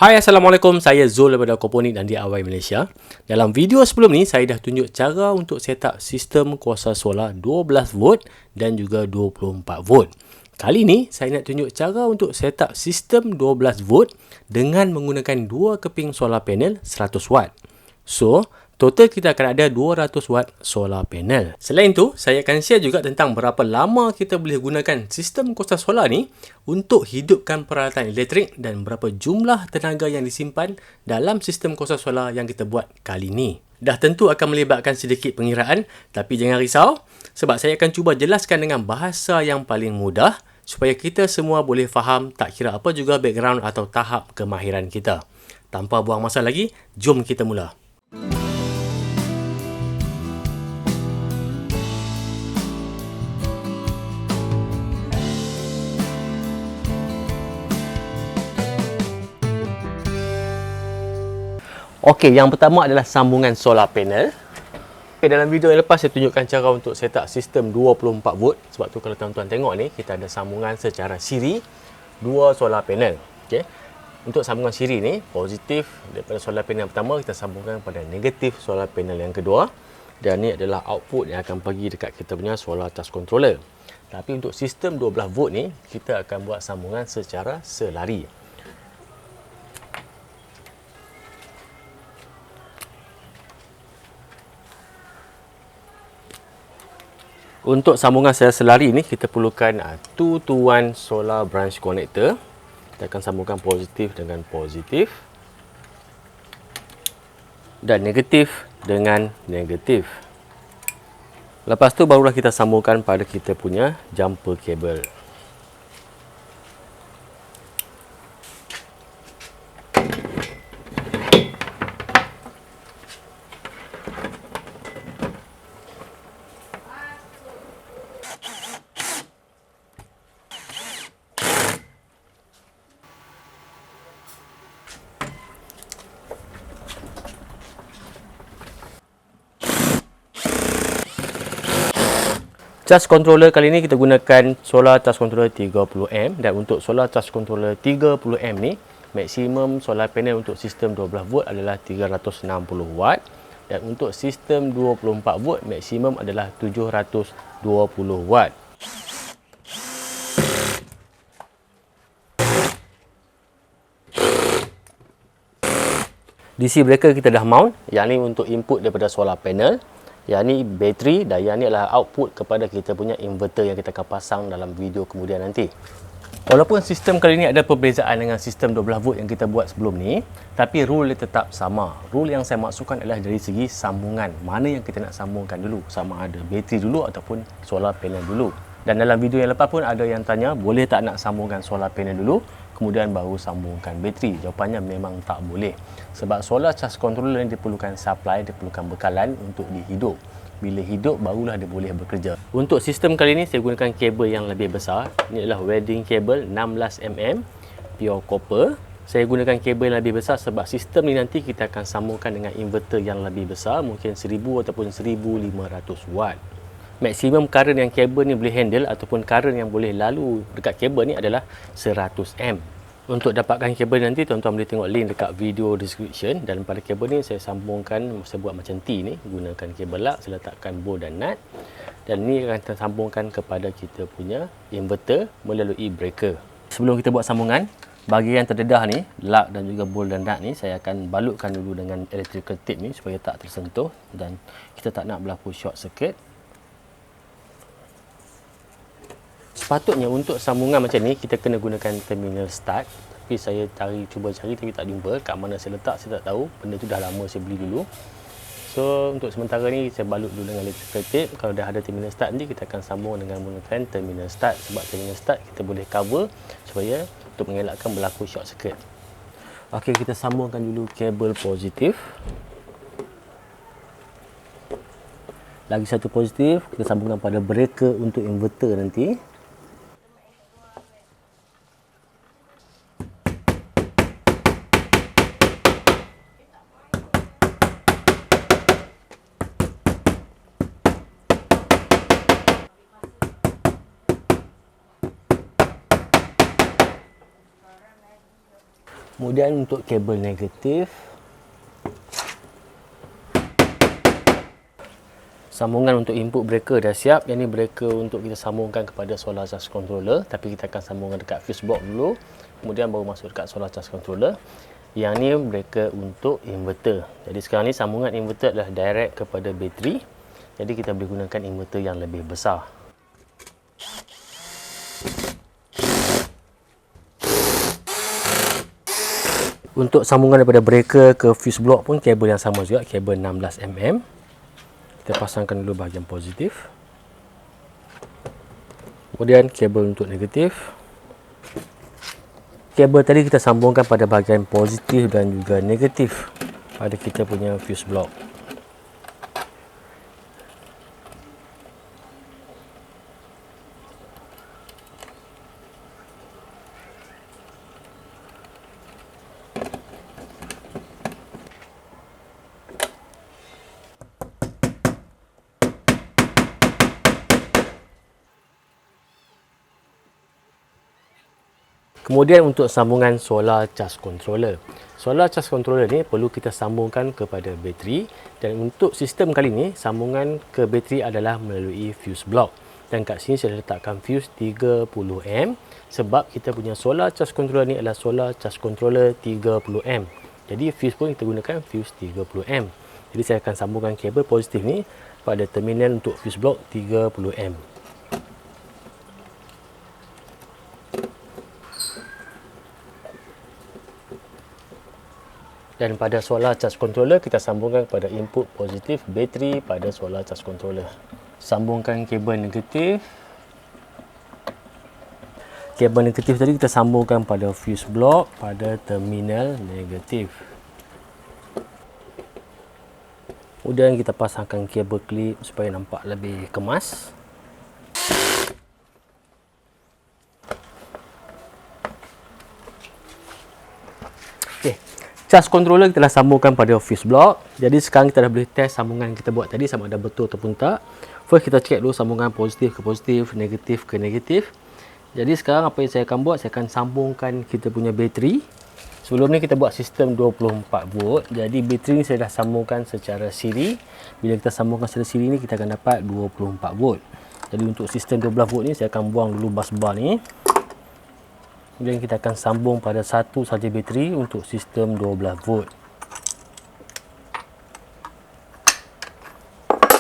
Hai, Assalamualaikum. Saya Zul daripada Koponik dan DIY Malaysia. Dalam video sebelum ni, saya dah tunjuk cara untuk set up sistem kuasa solar 12 volt dan juga 24 volt. Kali ni, saya nak tunjuk cara untuk set up sistem 12 volt dengan menggunakan dua keping solar panel 100 watt. So, total kita akan ada 200 watt solar panel. Selain tu, saya akan share juga tentang berapa lama kita boleh gunakan sistem kuasa solar ni untuk hidupkan peralatan elektrik dan berapa jumlah tenaga yang disimpan dalam sistem kuasa solar yang kita buat kali ni. Dah tentu akan melibatkan sedikit pengiraan, tapi jangan risau sebab saya akan cuba jelaskan dengan bahasa yang paling mudah supaya kita semua boleh faham tak kira apa juga background atau tahap kemahiran kita. Tanpa buang masa lagi, jom kita mula. Okey, yang pertama adalah sambungan solar panel. Okay, dalam video yang lepas saya tunjukkan cara untuk set up sistem 24 volt. Sebab tu kalau tuan-tuan tengok ni, kita ada sambungan secara siri dua solar panel. Okey. Untuk sambungan siri ni, positif daripada solar panel yang pertama kita sambungkan pada negatif solar panel yang kedua. Dan ni adalah output yang akan pergi dekat kita punya solar charge controller. Tapi untuk sistem 12 volt ni, kita akan buat sambungan secara selari. Untuk sambungan secara selari ni kita perlukan 2-to-1 solar branch connector. Kita akan sambungkan positif dengan positif dan negatif dengan negatif. Lepas tu barulah kita sambungkan pada kita punya jumper cable. Charge controller kali ni kita gunakan solar charge controller 30A dan untuk solar charge controller 30A ni maksimum solar panel untuk sistem 12 volt adalah 360 watt dan untuk sistem 24 volt maksimum adalah 720 watt. DC breaker kita dah mount, yang ni untuk input daripada solar panel. Yang ni bateri dan yang ni adalah output kepada kita punya inverter yang kita akan pasang dalam video kemudian nanti. Walaupun sistem kali ni ada perbezaan dengan sistem 12 volt yang kita buat sebelum ni, tapi rule dia tetap sama. Rule yang saya maksudkan adalah dari segi sambungan. Mana yang kita nak sambungkan dulu? Sama ada bateri dulu ataupun solar panel dulu. Dan dalam video yang lepas pun ada yang tanya, boleh tak nak sambungkan solar panel dulu, kemudian baru sambungkan bateri? Jawapannya memang tak boleh. Sebab solar charge controller ni diperlukan supply, diperlukan bekalan untuk dihidup. Bila hidup, barulah dia boleh bekerja. Untuk sistem kali ni, saya gunakan kabel yang lebih besar. Ini adalah welding cable 16mm, pure copper. Saya gunakan kabel yang lebih besar sebab sistem ni nanti kita akan sambungkan dengan inverter yang lebih besar, mungkin 1000 ataupun 1500 watt. Maksimum current yang kabel ni boleh handle ataupun current yang boleh lalu dekat kabel ni adalah 100A. Untuk dapatkan kabel nanti, tuan-tuan boleh tengok link dekat video description. Dan pada kabel ni saya sambungkan, saya buat macam T ni, gunakan kabel lug, saya letakkan bolt dan nut. Dan ni akan kita sambungkan kepada kita punya inverter melalui breaker. Sebelum kita buat sambungan, bahagian terdedah ni, lug dan juga bolt dan nut ni, saya akan balutkan dulu dengan electrical tape ni supaya tak tersentuh dan kita tak nak berlaku short circuit. Sepatutnya untuk sambungan macam ni kita kena gunakan terminal start, tapi saya cuba cari tapi tak jumpa. Kat mana saya letak saya tak tahu. Benda tu dah lama saya beli dulu. So untuk sementara ni saya balut dulu dengan electrical tape. Kalau dah ada terminal start nanti kita akan sambung dengan menggunakan terminal start. Sebab terminal start kita boleh cover supaya untuk mengelakkan berlaku short circuit. Okey, kita sambungkan dulu kabel positif. Lagi satu positif, kita sambungkan pada breaker untuk inverter nanti. Kemudian untuk kabel negatif, sambungan untuk input breaker dah siap. Yang ni breaker untuk kita sambungkan kepada solar charge controller, tapi kita akan sambungkan dekat fuse box dulu, kemudian baru masuk dekat solar charge controller. Yang ni breaker untuk inverter. Jadi sekarang ni sambungan inverter adalah direct kepada bateri. Jadi kita boleh gunakan inverter yang lebih besar. Untuk sambungan daripada breaker ke fuse block pun kabel yang sama juga, kabel 16mm. Kita pasangkan dulu bahagian positif. Kemudian kabel untuk negatif. Kabel tadi kita sambungkan pada bahagian positif dan juga negatif pada kita punya fuse block. Kemudian untuk sambungan solar charge controller. Solar charge controller ni perlu kita sambungkan kepada bateri, dan untuk sistem kali ni sambungan ke bateri adalah melalui fuse block. Dan kat sini saya letakkan fuse 30M sebab kita punya solar charge controller ni adalah solar charge controller 30M. Jadi fuse pun kita gunakan fuse 30M. Jadi saya akan sambungkan kabel positif ni pada terminal untuk fuse block 30M. Dan pada solar charge controller kita sambungkan kepada input positif bateri pada solar charge controller. Sambungkan kabel negatif. Kabel negatif tadi kita sambungkan pada fuse block pada terminal negatif. Kemudian kita pasangkan kabel klip supaya nampak lebih kemas. Okey. Charge controller kita dah sambungkan pada fuse block. Jadi sekarang kita dah boleh test sambungan yang kita buat tadi sama ada betul ataupun tak. First kita check dulu sambungan positif ke positif, negatif ke negatif. Jadi sekarang apa yang saya akan buat, saya akan sambungkan kita punya bateri. Sebelum ni kita buat sistem 24 volt. Jadi bateri ni saya dah sambungkan secara siri. Bila kita sambungkan secara siri ni kita akan dapat 24 volt. Jadi untuk sistem 12 volt ni saya akan buang dulu bus bar ni. Kemudian kita akan sambung pada satu saja bateri untuk sistem 12 volt.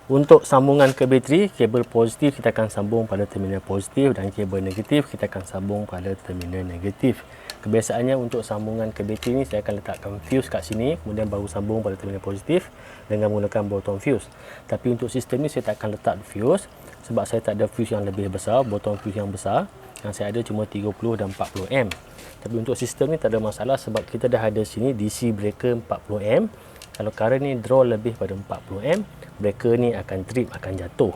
Untuk sambungan ke bateri, kabel positif kita akan sambung pada terminal positif dan kabel negatif kita akan sambung pada terminal negatif. Kebiasaannya untuk sambungan ke bateri ni saya akan letakkan fuse kat sini, kemudian baru sambung pada terminal positif dengan menggunakan botong fuse. Tapi untuk sistem ni saya tak akan letak fuse sebab saya tak ada fuse yang lebih besar, botong fuse yang besar. Yang saya ada cuma 30 dan 40M. Tapi untuk sistem ni tak ada masalah sebab kita dah ada sini DC breaker 40M. Kalau current ni draw lebih pada 40M, breaker ni akan trip, akan jatuh.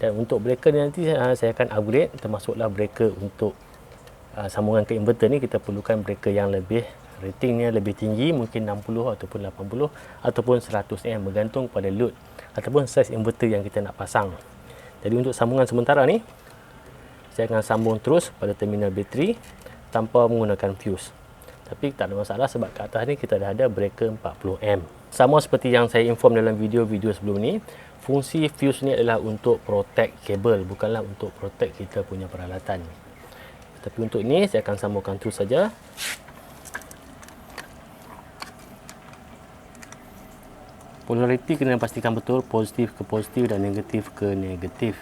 Dan untuk breaker ni nanti saya akan upgrade, termasuklah breaker untuk sambungan ke inverter ni kita perlukan breaker yang lebih, ratingnya lebih tinggi, mungkin 60 ataupun 80 ataupun 100M bergantung pada load ataupun size inverter yang kita nak pasang. Jadi untuk sambungan sementara ni saya akan sambung terus pada terminal bateri tanpa menggunakan fuse. Tapi tak ada masalah sebab kat atas ni kita dah ada breaker 40M. Sama seperti yang saya inform dalam video-video sebelum ni, fungsi fuse ni adalah untuk protect kabel, bukanlah untuk protect kita punya peralatan. Tapi untuk ini saya akan sambungkan terus saja. Polariti kena pastikan betul, positif ke positif dan negatif ke negatif.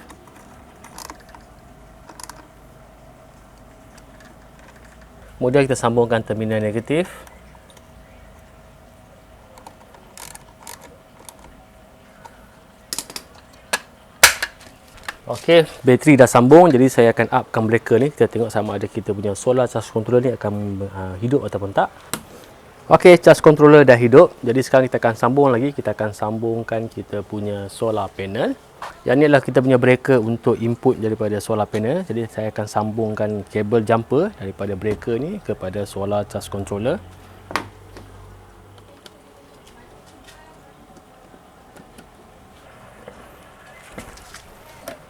Kemudian kita sambungkan terminal negatif. Okey, bateri dah sambung, jadi saya akan upkan breaker ni. Kita tengok sama ada kita punya solar charge controller ni akan hidup ataupun tak. Okey, charge controller dah hidup. Jadi sekarang kita akan sambung lagi. Kita akan sambungkan kita punya solar panel. Yang ni adalah kita punya breaker untuk input daripada solar panel. Jadi saya akan sambungkan kabel jumper daripada breaker ni kepada solar charge controller.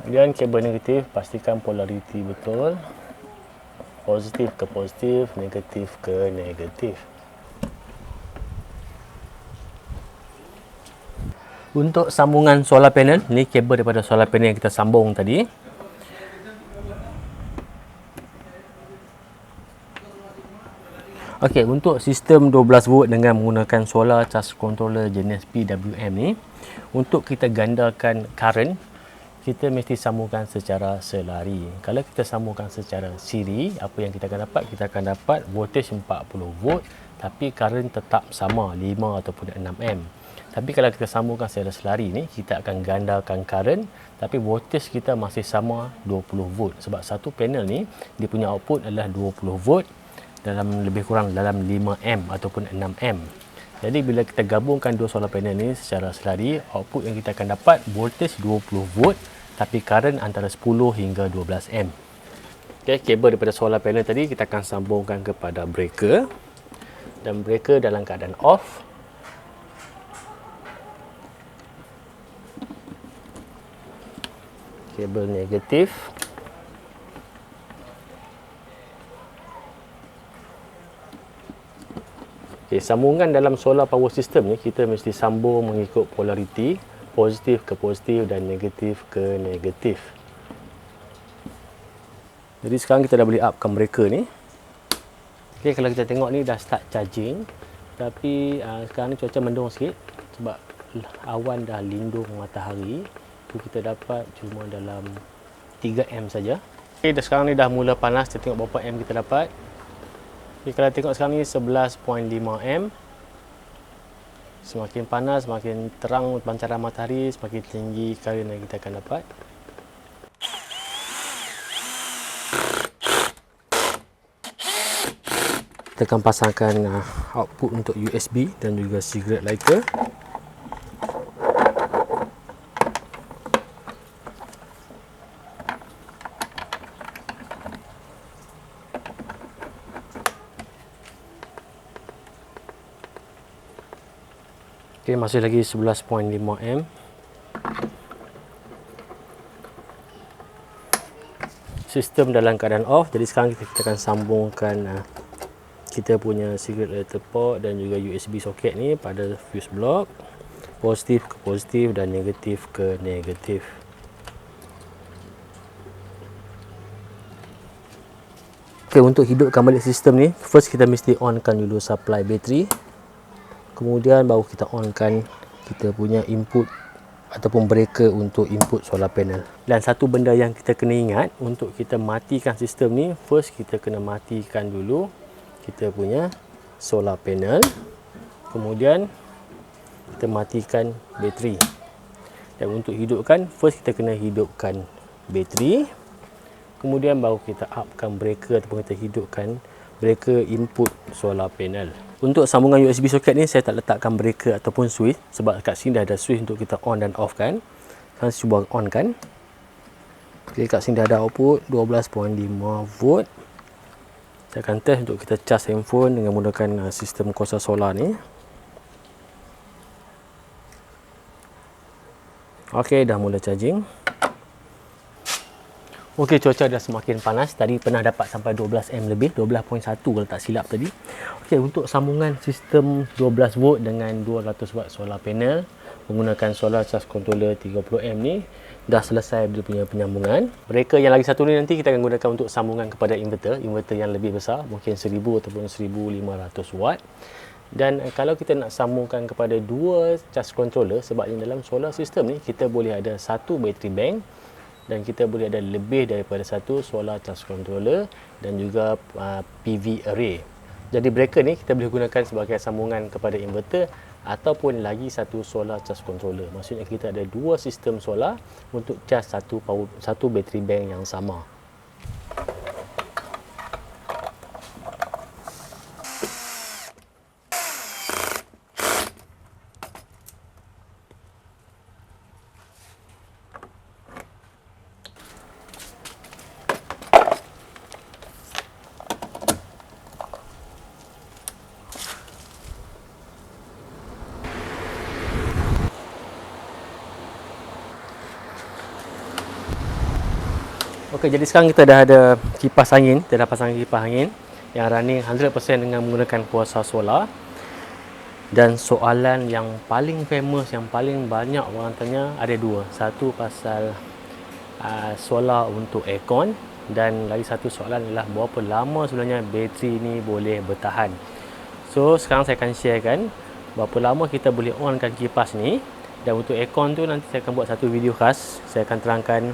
Kemudian kabel negatif, pastikan polariti betul. positif ke positif, negatif ke negatif. Untuk sambungan solar panel, ni kabel daripada solar panel yang kita sambung tadi. Okey, untuk sistem 12 volt dengan menggunakan solar charge controller jenis PWM ni, untuk kita gandakan current, kita mesti sambungkan secara selari. Kalau kita sambungkan secara siri, apa yang kita akan dapat? Kita akan dapat voltage 40 volt tapi current tetap sama 5 ataupun 6 amp. Tapi kalau kita sambungkan secara selari ni, kita akan gandakan current tapi voltage kita masih sama 20 volt. Sebab satu panel ni dia punya output adalah 20 volt dalam lebih kurang dalam 5 amp ataupun 6 amp. Jadi bila kita gabungkan dua solar panel ni secara selari, output yang kita akan dapat voltage 20 volt tapi current antara 10 hingga 12 amp. Okey, kabel daripada solar panel tadi kita akan sambungkan kepada breaker, dan breaker dalam keadaan off. Kabel negatif. Okay, sambungan dalam solar power system ni kita mesti sambung mengikut polariti, positif ke positif dan negatif ke negatif. Jadi sekarang kita dah boleh upkan breaker ni. Okay, kalau kita tengok ni dah start charging, tapi sekarang ni cuaca mendung sikit sebab awan dah lindung matahari. Tu kita dapat cuma dalam 3 amp saja. Okay, sekarang ni dah mula panas. Kita tengok berapa amp kita dapat. Okay, kalau tengok sekarang ni 11.5 amp. Semakin panas, semakin terang pancaran matahari, semakin tinggi current yang kita akan dapat. Kita akan pasangkan output untuk USB dan juga cigarette lighter. Okay, masih lagi 11.5 amp. Sistem dalam keadaan off. Jadi sekarang kita akan sambungkan kita punya cigarette lighter port dan juga USB socket ni pada fuse block. Positif ke positif dan negatif ke negatif. Okay, untuk hidupkan balik sistem ni, first kita mesti onkan dulu supply bateri. Kemudian baru kita onkan kita punya input ataupun breaker untuk input solar panel. Dan satu benda yang kita kena ingat, untuk kita matikan sistem ni, first kita kena matikan dulu kita punya solar panel. Kemudian kita matikan bateri. Dan untuk hidupkan, first kita kena hidupkan bateri. Kemudian baru kita upkan breaker ataupun kita hidupkan breaker input solar panel. Untuk sambungan USB socket ni saya tak letakkan breaker ataupun switch sebab kat sini dah ada switch untuk kita on dan off kan. Sekarang saya cuba on kan. Okay, kat sini dah ada output 12.5 volt. Saya akan test untuk kita charge handphone dengan menggunakan sistem kuasa solar ni. Okey, dah mula charging. Okey, cuaca dah semakin panas. Tadi pernah dapat sampai 12 amp lebih, 12.1 kalau tak silap tadi. Okey, untuk sambungan sistem 12 volt dengan 200 watt solar panel menggunakan solar charge controller 30 amp ni dah selesai dia punya penyambungan. Breaker yang lagi satu ni nanti kita akan gunakan untuk sambungan kepada inverter yang lebih besar, mungkin 1000 ataupun 1500 watt. Dan kalau kita nak sambungkan kepada dua charge controller, sebab di dalam solar system ni kita boleh ada satu battery bank dan kita boleh ada lebih daripada satu solar charge controller dan juga PV array. Jadi breaker ni kita boleh gunakan sebagai sambungan kepada inverter ataupun lagi satu solar charge controller. Maksudnya kita ada dua sistem solar untuk charge satu battery bank yang sama. Okey, jadi sekarang kita dah ada kipas angin. Kita dah pasang kipas angin yang running 100% dengan menggunakan kuasa solar. Dan soalan yang paling famous, yang paling banyak orang tanya ada dua. Satu pasal solar untuk aircon, dan lagi satu soalan adalah berapa lama sebenarnya bateri ni boleh bertahan. So sekarang saya akan sharekan berapa lama kita boleh onkan kipas ni. Dan untuk aircon tu nanti saya akan buat satu video khas. Saya akan terangkan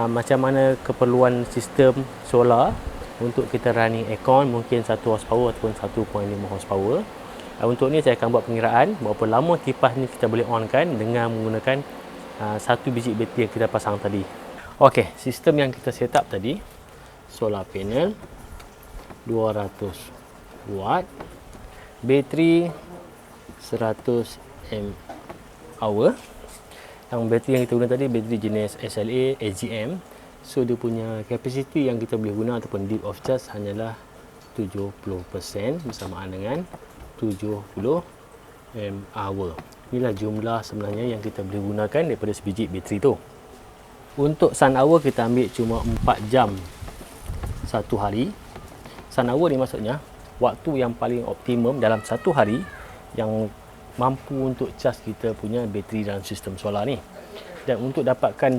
macam mana keperluan sistem solar untuk kita running aircon, mungkin 1 horsepower ataupun 1.5 horsepower. Untuk ni saya akan buat pengiraan berapa lama kipas ni kita boleh onkan dengan menggunakan satu biji bateri yang kita pasang tadi. Okey, sistem yang kita set up tadi, solar panel 200 watt, bateri 100 mAh. Yang bateri yang kita guna tadi bateri jenis SLA AGM. So dia punya kapasiti yang kita boleh guna ataupun deep of charge hanyalah 70% bersamaan dengan 70 mAh. Inilah jumlah sebenarnya yang kita boleh gunakan daripada sebiji bateri tu. Untuk sun hour kita ambil cuma 4 jam satu hari. Sun hour ni maksudnya waktu yang paling optimum dalam satu hari yang mampu untuk charge kita punya bateri dalam sistem solar ni. Dan untuk dapatkan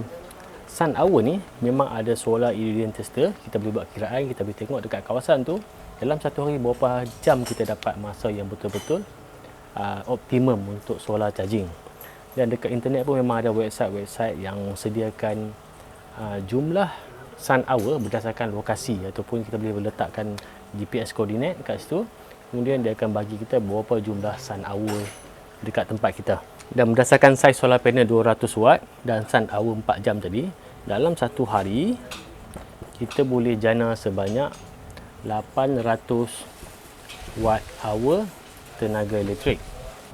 sun hour ni memang ada solar irradiance tester. Kita boleh buat kiraan, kita boleh tengok dekat kawasan tu dalam satu hari berapa jam kita dapat masa yang betul-betul optimum untuk solar charging. Dan dekat internet pun memang ada website-website yang sediakan jumlah sun hour berdasarkan lokasi, ataupun kita boleh letakkan GPS koordinat kat situ. Kemudian dia akan bagi kita berapa jumlah sun hour dekat tempat kita. Dan berdasarkan saiz solar panel 200 watt dan sun hour 4 jam tadi, dalam satu hari kita boleh jana sebanyak 800 watt hour tenaga elektrik.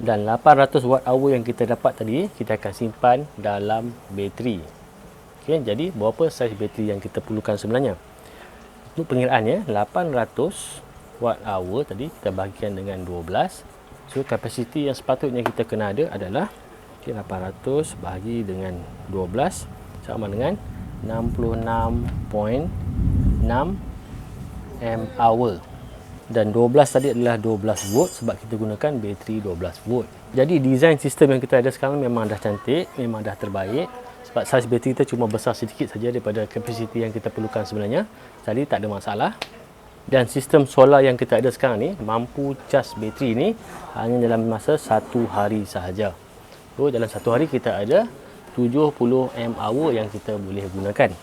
Dan 800 watt hour yang kita dapat tadi kita akan simpan dalam bateri. Okey, jadi berapa saiz bateri yang kita perlukan sebenarnya? Untuk pengiraannya 800 watt hour tadi kita bahagikan dengan 12. So kapasiti yang sepatutnya kita kena ada adalah 800 bahagi dengan 12 sama dengan 66.6 mAh. Dan 12 tadi adalah 12 volt sebab kita gunakan bateri 12 volt. Jadi design sistem yang kita ada sekarang memang dah cantik, memang dah terbaik. Sebab saiz bateri kita cuma besar sedikit saja daripada kapasiti yang kita perlukan sebenarnya. Jadi tak ada masalah. Dan sistem solar yang kita ada sekarang ni mampu cas bateri ni hanya dalam masa satu hari sahaja. So dalam satu hari kita ada 70 mAh yang kita boleh gunakan.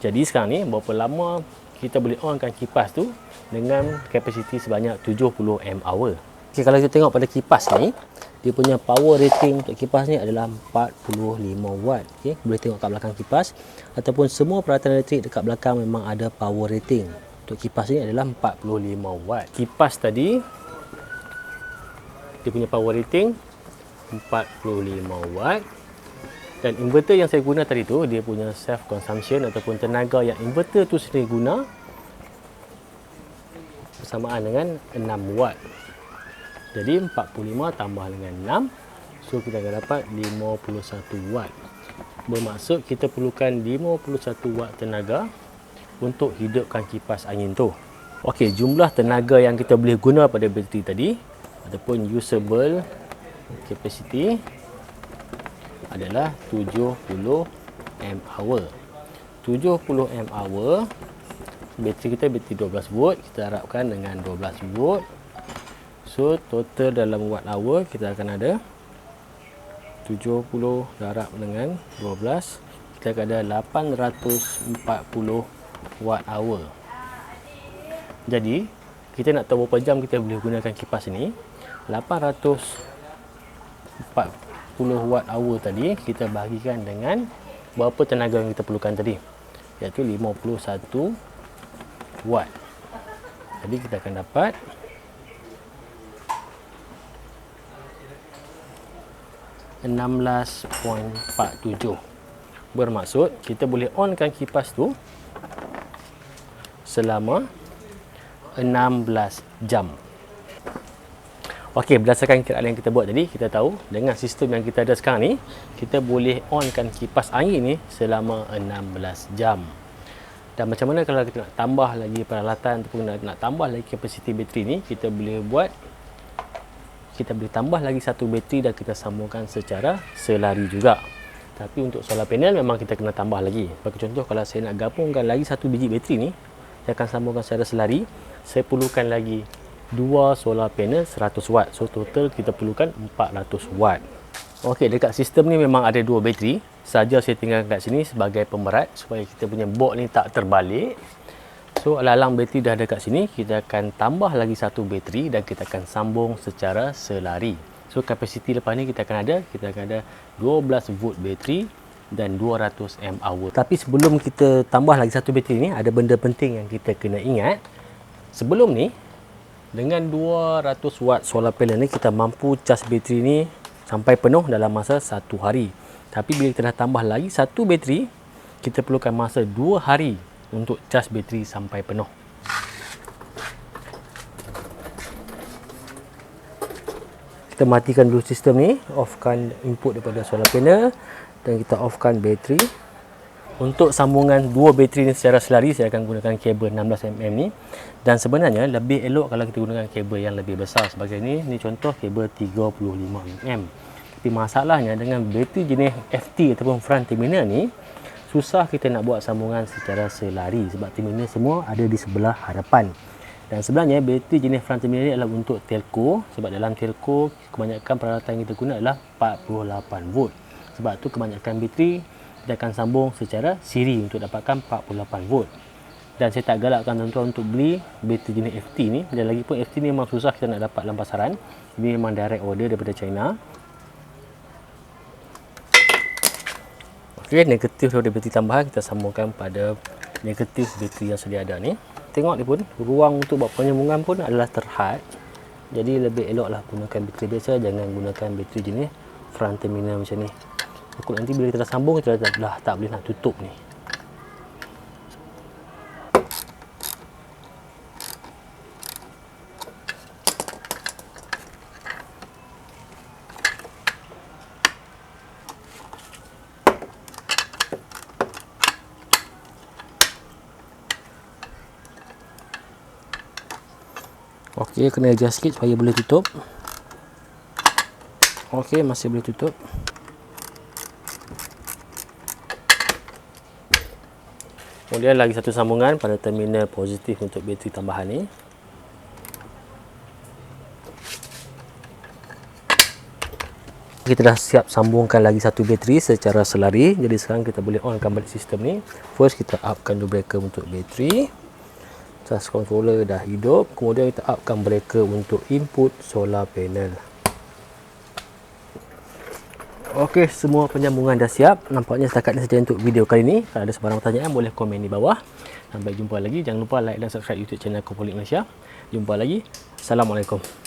Jadi sekarang ni berapa lama kita boleh onkan kipas tu dengan kapasiti sebanyak 70 mAh. Okay, kalau kita tengok pada kipas ni, dia punya power rating untuk kipas ni adalah 45 watt. Okay, boleh tengok kat belakang kipas ataupun semua peralatan elektrik dekat belakang memang ada power rating. Untuk kipas ni adalah 45 watt. Kipas tadi dia punya power rating 45 watt. Dan inverter yang saya guna tadi tu dia punya self consumption ataupun tenaga yang inverter tu sendiri guna bersamaan dengan 6 watt. Jadi 45 tambah dengan 6, so kita akan dapat 51 watt. Bermaksud kita perlukan 51 watt tenaga untuk hidupkan kipas angin tu. Okey, jumlah tenaga yang kita boleh guna pada bateri tadi ataupun usable capacity adalah 70 mAh. 70 mAh. Bateri kita bateri 12 volt, kita harapkan dengan 12 volt. So total dalam watt hour kita akan ada 70 darab dengan 12, kita akan ada 840 watt hour. Jadi kita nak tahu berapa jam kita boleh gunakan kipas ini. 840 watt hour tadi kita bahagikan dengan berapa tenaga yang kita perlukan tadi, iaitu 51 watt. Jadi kita akan dapat 16.47. Bermaksud kita boleh onkan kipas tu selama 16 jam. Okey, berdasarkan kiraan yang kita buat tadi, kita tahu dengan sistem yang kita ada sekarang ni, kita boleh onkan kipas angin ni selama 16 jam. Dan macam mana kalau kita nak tambah lagi peralatan ataupun nak tambah lagi kapasiti bateri ni, kita boleh tambah lagi satu bateri dan kita sambungkan secara selari juga. Tapi untuk solar panel memang kita kena tambah lagi. Bagi contoh, kalau saya nak gabungkan lagi satu biji bateri ni, saya akan sambungkan secara selari. Saya perlukan lagi 2 solar panel 100 watt. So total kita perlukan 400 watt. Okey, dekat sistem ni memang ada 2 bateri. Saja saya tinggalkan kat sini sebagai pemerat supaya kita punya board ni tak terbalik. So alang-alang bateri dah ada kat sini, kita akan tambah lagi satu bateri dan kita akan sambung secara selari. So kapasiti lepas ni kita akan ada 12 volt bateri dan 200 mAh. Tapi sebelum kita tambah lagi satu bateri ni, ada benda penting yang kita kena ingat. Sebelum ni, dengan 200 watt solar panel ni, kita mampu cas bateri ni sampai penuh dalam masa 1 hari. Tapi bila kita dah tambah lagi satu bateri, kita perlukan masa 2 hari untuk cas bateri sampai penuh. Kita matikan dulu sistem ni, offkan input daripada solar panel dan kita offkan bateri. Untuk sambungan 2 bateri ni secara selari, saya akan gunakan kabel 16mm ni. Dan sebenarnya lebih elok kalau kita gunakan kabel yang lebih besar. Sebagai ni contoh kabel 35mm. Tapi masalahnya dengan bateri jenis FT ataupun front terminal ni, susah kita nak buat sambungan secara selari sebab terminal semua ada di sebelah hadapan. Dan sebenarnya bateri jenis front terminal ni adalah untuk telco, sebab dalam telco kebanyakan peralatan yang kita guna adalah 48 volt. Sebab tu kebanyakan bateri kita akan sambung secara siri untuk dapatkan 48 volt. Dan saya tak galakkan tuan-tuan untuk beli bateri jenis FT ni. Dan lagi pun FT ni memang susah kita nak dapat dalam pasaran. Ini memang direct order daripada China. Okey, negatif daripada bateri tambahan kita sambungkan pada negatif bateri yang sedia ada ni. Tengok ni pun, ruang untuk buat penyambungan pun adalah terhad. Jadi lebih eloklah gunakan bateri biasa, jangan gunakan bateri jenis front terminal macam ni. Takut nanti bila kita dah sambung, kita dah tak boleh nak tutup ni. Okey, kena adjust sikit supaya boleh tutup. Okey, masih boleh tutup. Kemudian lagi satu sambungan pada terminal positif untuk bateri tambahan ni. Kita dah siap sambungkan lagi satu bateri secara selari. Jadi sekarang kita boleh onkan balik sistem ni. First kita upkan dulu breaker untuk bateri. Charge controller dah hidup. Kemudian kita upkan breaker untuk input solar panel. Okey, semua penyambungan dah siap. Nampaknya setakat ini saja untuk video kali ini. Kalau ada sebarang pertanyaan boleh komen di bawah. Sampai jumpa lagi. Jangan lupa like dan subscribe YouTube channel Kompolit Malaysia. Jumpa lagi. Assalamualaikum.